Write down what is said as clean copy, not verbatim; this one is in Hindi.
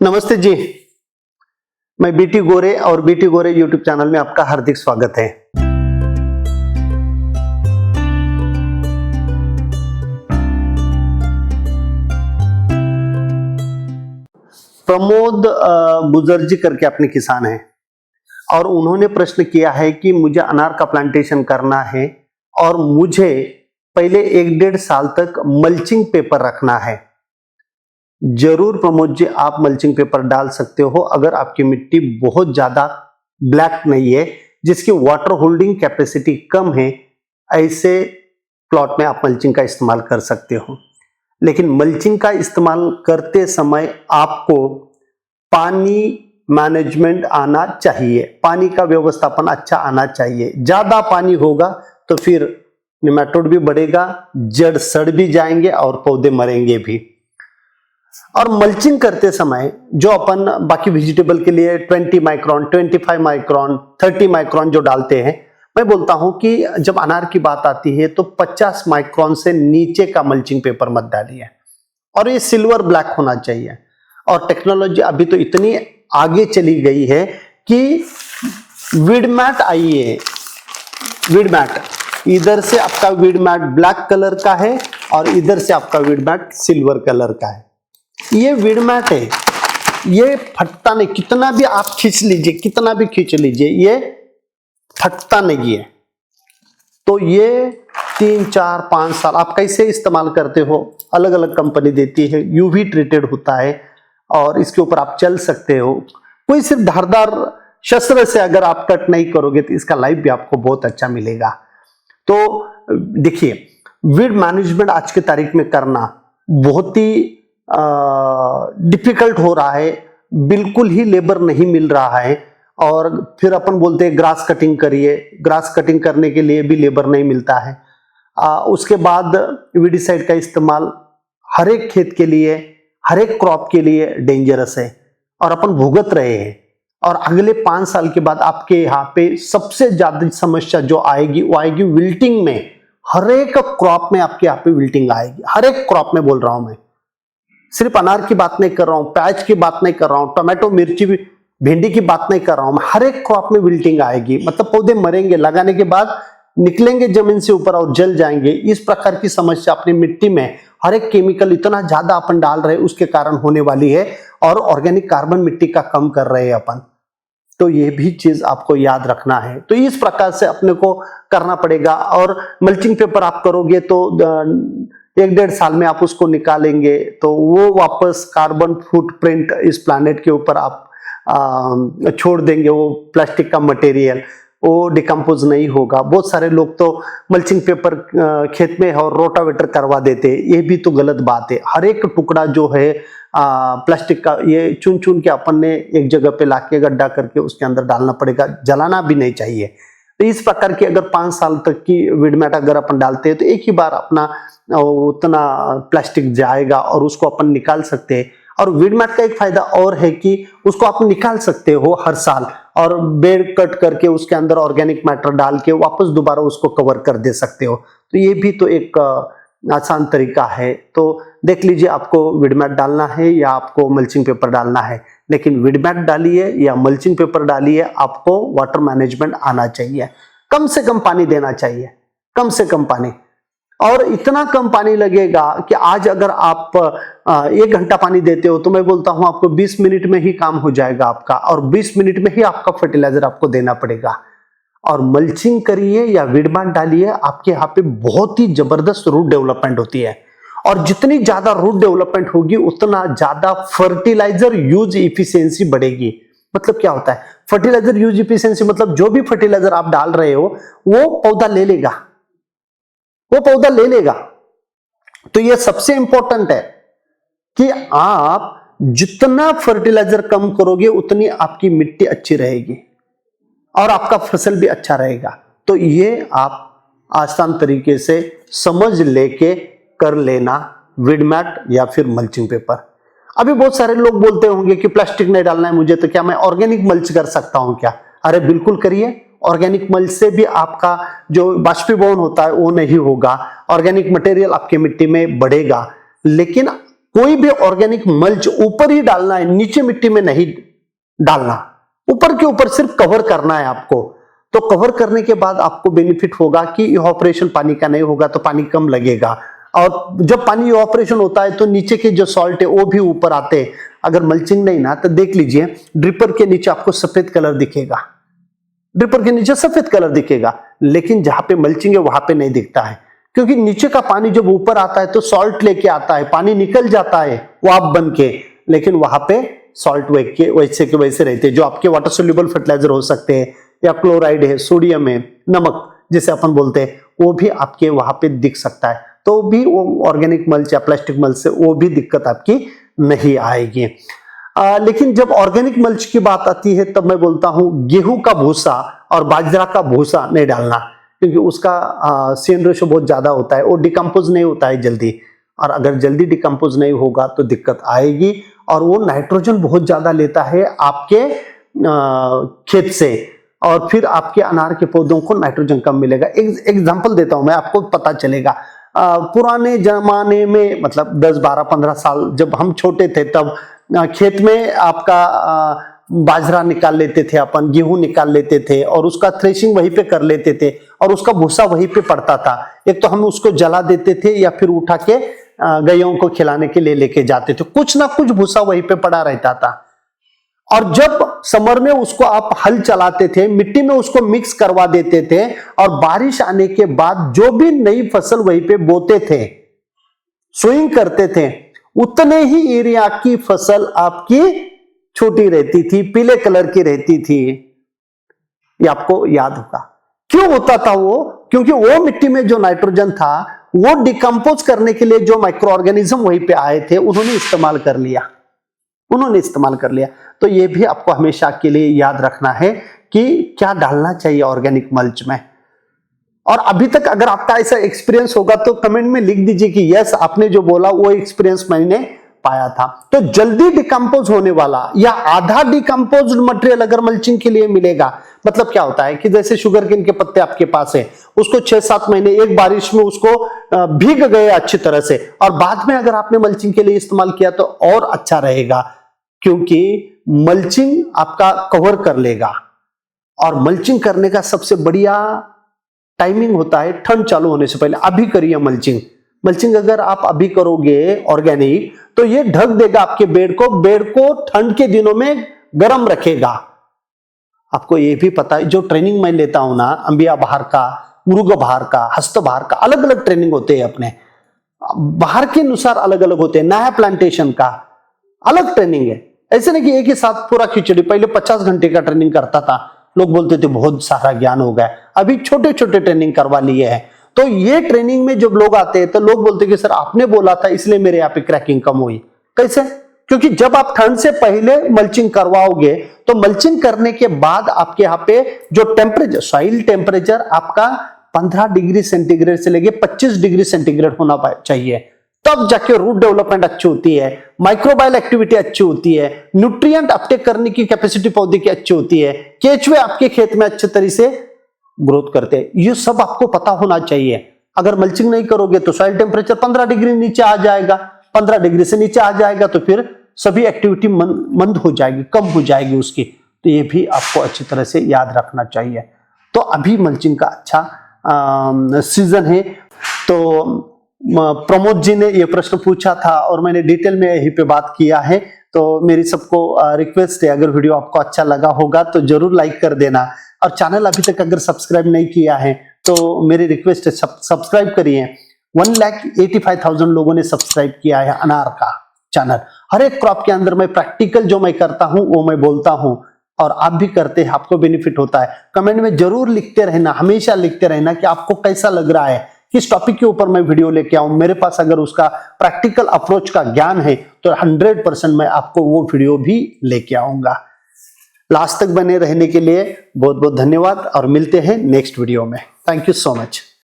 नमस्ते जी। मैं बीटी गोरे और बीटी गोरे यूट्यूब चैनल में आपका हार्दिक स्वागत है। प्रमोद गुजर करके अपने किसान हैं और उन्होंने प्रश्न किया है कि मुझे अनार का प्लांटेशन करना है और मुझे पहले 1-1.5 साल तक मल्चिंग पेपर रखना है। जरूर प्रमोद जी, आप मल्चिंग पेपर डाल सकते हो अगर आपकी मिट्टी बहुत ज्यादा ब्लैक नहीं है, जिसकी वाटर होल्डिंग कैपेसिटी कम है। ऐसे प्लॉट में आप मल्चिंग का इस्तेमाल कर सकते हो, लेकिन मल्चिंग का इस्तेमाल करते समय आपको पानी मैनेजमेंट आना चाहिए, पानी का व्यवस्थापन अच्छा आना चाहिए। ज्यादा पानी होगा तो फिर निमेटोड भी बढ़ेगा, जड़ सड़ भी जाएंगे और पौधे मरेंगे भी। और मल्चिंग करते समय जो अपन बाकी वेजिटेबल के लिए 20 माइक्रोन, 25 माइक्रोन, 30 माइक्रोन जो डालते हैं, मैं बोलता हूं कि जब अनार की बात आती है तो 50 माइक्रोन से नीचे का मल्चिंग पेपर मत डालिए और ये सिल्वर ब्लैक होना चाहिए। और टेक्नोलॉजी अभी तो इतनी आगे चली गई है कि वीड मैट आई है। वीड मैट, इधर से आपका वीड मैट ब्लैक कलर का है और इधर से आपका वीड मैट सिल्वर कलर का है। ये वीड मैट है, ये फटता नहीं, कितना भी आप खींच लीजिए, कितना भी खींच लीजिए, ये फटता नहीं है। तो ये 3, 4, 5 साल आप कैसे इस्तेमाल करते हो, अलग अलग कंपनी देती है, यूवी ट्रीटेड होता है और इसके ऊपर आप चल सकते हो। कोई सिर्फ धारदार शस्त्र से अगर आप कट नहीं करोगे तो इसका लाइफ भी आपको बहुत अच्छा मिलेगा। तो देखिए, वीड मैनेजमेंट आज की तारीख में करना बहुत ही डिफिकल्ट हो रहा है, बिल्कुल ही लेबर नहीं मिल रहा है। और फिर अपन बोलते हैं ग्रास कटिंग करिए, ग्रास कटिंग करने के लिए भी लेबर नहीं मिलता है। उसके बाद वीडिसाइड का इस्तेमाल हर एक खेत के लिए, हर एक क्रॉप के लिए डेंजरस है और अपन भुगत रहे हैं। और अगले 5 साल के बाद आपके यहाँ पे सबसे ज्यादा समस्या जो आएगी वो आएगी विल्टिंग में। हर एक क्रॉप में आपके यहाँ पे विल्टिंग आएगी, हर एक क्रॉप में बोल रहा हूं मैं, सिर्फ अनार की बात नहीं कर रहा हूं, प्याज की बात नहीं कर रहा हूं, टमाटो, मिर्ची, भिंडी की बात नहीं कर रहा हूं। हर एक क्रॉप में विल्टिंग आएगी, मतलब पौधे मरेंगे, लगाने के बाद निकलेंगे जमीन से ऊपर और जल जाएंगे। इस प्रकार की समस्या अपनी मिट्टी में हर एक केमिकल इतना ज्यादा अपन डाल रहे हैं उसके कारण होने वाली है और ऑर्गेनिक कार्बन मिट्टी का कम कर रहे हैं अपन। तो ये भी चीज आपको याद रखना है। तो इस प्रकार से अपने को करना पड़ेगा। और मल्चिंग पेपर आप करोगे तो 1-1.5 साल में आप उसको निकालेंगे तो वो वापस कार्बन फुटप्रिंट इस प्लैनेट के ऊपर आप छोड़ देंगे। वो प्लास्टिक का मटेरियल वो डिकम्पोज नहीं होगा। बहुत सारे लोग तो मल्चिंग पेपर खेत में और रोटावेटर करवा देते हैं, ये भी तो गलत बात है। हर एक टुकड़ा जो है प्लास्टिक का, ये चुन चुन के अपन ने एक जगह पे लाके गड्ढा करके उसके अंदर डालना पड़ेगा, जलाना भी नहीं चाहिए। तो इस प्रकार की अगर 5 साल तक की वीड मैट अगर अपन डालते हैं तो एक ही बार अपना उतना प्लास्टिक जाएगा और उसको अपन निकाल सकते हैं। और वीड मैट का एक फायदा और है कि उसको आप निकाल सकते हो हर साल और बेड कट करके उसके अंदर ऑर्गेनिक मैटर डाल के वापस दोबारा उसको कवर कर दे सकते हो। तो ये भी तो एक आसान तरीका है। तो देख लीजिए आपको वीड मैट डालना है या आपको मल्चिंग पेपर डालना है, लेकिन वीड मैट डालिए या मल्चिंग पेपर डालिए, आपको वाटर मैनेजमेंट आना चाहिए। कम से कम पानी देना चाहिए, कम से कम पानी। और इतना कम पानी लगेगा कि आज अगर आप 1 घंटा पानी देते हो तो मैं बोलता हूं आपको 20 मिनट में ही काम हो जाएगा आपका, और 20 मिनट में ही आपका फर्टिलाइजर आपको देना पड़ेगा। और मल्चिंग करिए या वीड मैट डालिए, आपके यहाँ पे बहुत ही जबरदस्त रूट डेवलपमेंट होती है। और जितनी ज्यादा रूट डेवलपमेंट होगी उतना ज्यादा फर्टिलाइजर यूज इफिशियंसी बढ़ेगी। मतलब क्या होता है फर्टिलाइजर यूज इफिशियंसी? मतलब जो भी फर्टिलाइजर आप डाल रहे हो वो पौधा ले लेगा, वो पौधा ले लेगा। तो ये सबसे इंपॉर्टेंट है कि आप जितना फर्टिलाइजर कम करोगे उतनी आपकी मिट्टी अच्छी रहेगी और आपका फसल भी अच्छा रहेगा। तो ये आप आसान तरीके से समझ लेके कर लेना वीड मैट या फिर मल्चिंग पेपर। अभी बहुत सारे लोग बोलते होंगे कि प्लास्टिक नहीं डालना है मुझे, तो क्या मैं ऑर्गेनिक मल्च कर सकता हूं क्या? अरे बिल्कुल करिए। ऑर्गेनिक मल्च से भी आपका जो बाष्पीभवन होता है वो नहीं होगा, ऑर्गेनिक मटेरियल आपके मिट्टी में बढ़ेगा। लेकिन कोई भी ऑर्गेनिक मल्च ऊपर ही डालना है, नीचे मिट्टी में नहीं डालना। ऊपर के ऊपर सिर्फ कवर करना है आपको। तो कवर करने के बाद आपको बेनिफिट होगा कि इवैपोरेशन पानी का नहीं होगा, तो पानी कम लगेगा। और जब पानी इवैपोरेशन होता है तो नीचे के जो सॉल्ट है वो भी ऊपर आते हैं। अगर मल्चिंग नहीं ना, तो देख लीजिए ड्रिपर के नीचे आपको सफेद कलर दिखेगा, ड्रिपर के नीचे सफेद कलर दिखेगा, लेकिन जहां पे मल्चिंग है वहां पे नहीं दिखता है, क्योंकि नीचे का पानी जब ऊपर आता है तो सॉल्ट लेके आता है, पानी निकल जाता है वाफ बन के, लेकिन वहां पे सॉल्ट वैसे के वैसे रहते हैं। जो आपके वाटर सोल्यूबल फर्टिलाइजर हो सकते हैं, या क्लोराइड है, सोडियम है, नमक जिसे अपन बोलते हैं, वो भी आपके वहां पे दिख सकता है। तो भी वो ऑर्गेनिक मल्च या प्लास्टिक मल्च से वो भी दिक्कत आपकी नहीं आएगी। लेकिन जब ऑर्गेनिक मल्च की बात आती है तब मैं बोलता हूं गेहूं का भूसा और बाजरा का भूसा नहीं डालना, क्योंकि उसका सीएन रेशो बहुत ज्यादा होता है, वो डिकम्पोज नहीं होता है जल्दी, और अगर जल्दी डिकम्पोज नहीं होगा तो दिक्कत आएगी। और वो नाइट्रोजन बहुत ज्यादा लेता है आपके खेत से, और फिर आपके अनार के पौधों को नाइट्रोजन कम मिलेगा। एग्जांपल देता हूं मैं, आपको पता चलेगा। पुराने जमाने में, मतलब 10, 12, 15 साल जब हम छोटे थे, तब खेत में आपका बाजरा निकाल लेते थे अपन, गेहूं निकाल लेते थे, और उसका थ्रेशिंग वहीं पे कर लेते थे, और उसका भूसा वहीं पे पड़ता था। एक तो हम उसको जला देते थे या फिर उठा के गायों को खिलाने के लिए लेके जाते थे, कुछ ना कुछ भूसा वहीं पे पड़ा रहता था। और जब समर में उसको आप हल चलाते थे, मिट्टी में उसको मिक्स करवा देते थे, और बारिश आने के बाद जो भी नई फसल वहीं पे बोते थे, सोइंग करते थे, उतने ही एरिया की फसल आपकी छोटी रहती थी, पीले कलर की रहती थी। ये आपको याद होगा। क्यों होता था वो? क्योंकि वो मिट्टी में जो नाइट्रोजन था वो डिकम्पोज करने के लिए जो माइक्रो ऑर्गेनिज्म वहीं पे आए थे, उन्होंने इस्तेमाल कर लिया। तो ये भी आपको हमेशा के लिए याद रखना है कि क्या डालना चाहिए ऑर्गेनिक मल्च में। और अभी तक अगर आपका ऐसा एक्सपीरियंस होगा तो कमेंट में लिख दीजिए कि यस, आपने जो बोला वो एक्सपीरियंस मैंने पाया था। तो जल्दी डिकम्पोज होने वाला या आधा डिकम्पोज्ड मटेरियल अगर मल्चिंग के लिए मिलेगा, मतलब क्या होता है कि जैसे शुगर केन के पत्ते आपके पास है, उसको 6-7 महीने एक बारिश में उसको भीग गए अच्छी तरह से, और बाद में अगर आपने मल्चिंग के लिए इस्तेमाल किया तो और अच्छा रहेगा, क्योंकि मल्चिंग आपका कवर कर लेगा। और मल्चिंग करने का सबसे बढ़िया टाइमिंग होता है ठंड चालू होने से पहले। अभी करिए मल्चिंग अगर आप अभी करोगे ऑर्गेनिक, तो ये ढक देगा आपके बेड को ठंड के दिनों में गर्म रखेगा। आपको ये भी पता है, जो ट्रेनिंग मैं लेता हूं ना, अंबिया बहार का, मुरुग बहार का, हस्त बहार का, अलग अलग ट्रेनिंग होते हैं अपने, बाहर के अनुसार अलग अलग होते हैं। नया प्लांटेशन का अलग ट्रेनिंग है, ऐसे नहीं कि एक ही साथ पूरा खिचड़ी। पहले 50 घंटे का ट्रेनिंग करता था, लोग बोलते थे बहुत सारा ज्ञान हो गया। अभी छोटे छोटे ट्रेनिंग करवा लिए हैं। तो ये ट्रेनिंग में जब लोग आते हैं तो लोग बोलते कि सर आपने बोला था इसलिए मेरे यहाँ पे क्रैकिंग कम हुई। कैसे? क्योंकि जब आप ठंड से पहले मल्चिंग करवाओगे तो मल्चिंग करने के बाद आपके यहाँ पे जो टेम्परेचर, सॉइल टेम्परेचर आपका 15 डिग्री सेंटीग्रेड से लेके 25 डिग्री सेंटीग्रेड होना चाहिए, तब जाके रूट डेवलपमेंट अच्छी होती है, माइक्रोबायल एक्टिविटी अच्छी होती है, न्यूट्रिएंट अपटेक करने की कैपेसिटी पौधे की अच्छी होती है, केचुए आपके खेत में अच्छे तरीके से ग्रोथ करते हैं। ये सब आपको पता होना चाहिए। अगर मल्चिंग नहीं करोगे तो सॉइल टेम्परेचर 15 डिग्री नीचे आ जाएगा, 15 डिग्री से नीचे आ जाएगा तो फिर सभी एक्टिविटी मंद हो जाएगी, कम हो जाएगी उसकी। तो ये भी आपको अच्छी तरह से याद रखना चाहिए। तो अभी मल्चिंग का अच्छा सीजन है। तो प्रमोद जी ने ये प्रश्न पूछा था और मैंने डिटेल में यहीं पे बात किया है। तो मेरी सबको रिक्वेस्ट है, अगर वीडियो आपको अच्छा लगा होगा तो जरूर लाइक कर देना, और चैनल अभी तक अगर सब्सक्राइब नहीं किया है तो मेरी रिक्वेस्ट है सब्सक्राइब करिए। 1,85,000 लोगों ने सब्सक्राइब किया है अनार का चैनल। हर एक क्रॉप के अंदर मैं प्रैक्टिकल जो मैं करता हूं वो मैं बोलता हूं, और आप भी करते हैं, आपको बेनिफिट होता है। कमेंट में जरूर लिखते रहना, हमेशा लिखते रहना कि आपको कैसा लग रहा है, किस टॉपिक के ऊपर मैं वीडियो लेके आऊं। मेरे पास अगर उसका प्रैक्टिकल अप्रोच का ज्ञान है तो 100% मैं आपको वो वीडियो भी लेके आऊंगा। लास्ट तक बने रहने के लिए बहुत बहुत धन्यवाद, और मिलते हैं नेक्स्ट वीडियो में। Thank you so much.